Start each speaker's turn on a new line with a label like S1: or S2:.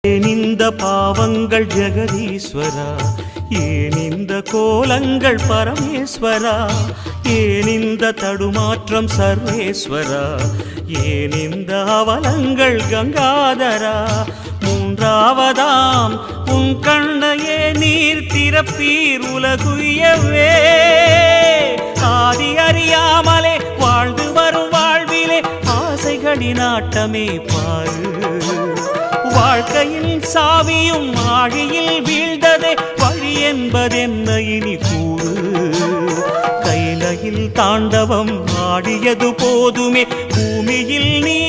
S1: ஏன் இந்த பாவங்கள் ஜெகதீஸ்வரா, ஏன் இந்த கோலங்கள் பரமேஸ்வரா, ஏன் இந்த தடுமாற்றம் சர்வேஸ்வரா, ஏன் இந்த அவலங்கள் கங்காதரா. மூன்றாவதாம் உன் கண்ணையே நீர் திறப்பீர் உலகுயவே. ஆதி அறியாமலே வாழ்ந்து வரும் வாழ்விலே ஆசைகளின் ஆட்டமே பாரு. வாழ்க்கையில் சாவியும் ஆழியில் வீழ்ந்ததே, வழி என்பதென்ன இனி கூறு. கைலையில் தாண்டவம் ஆடியது போதுமே, பூமியில் நீ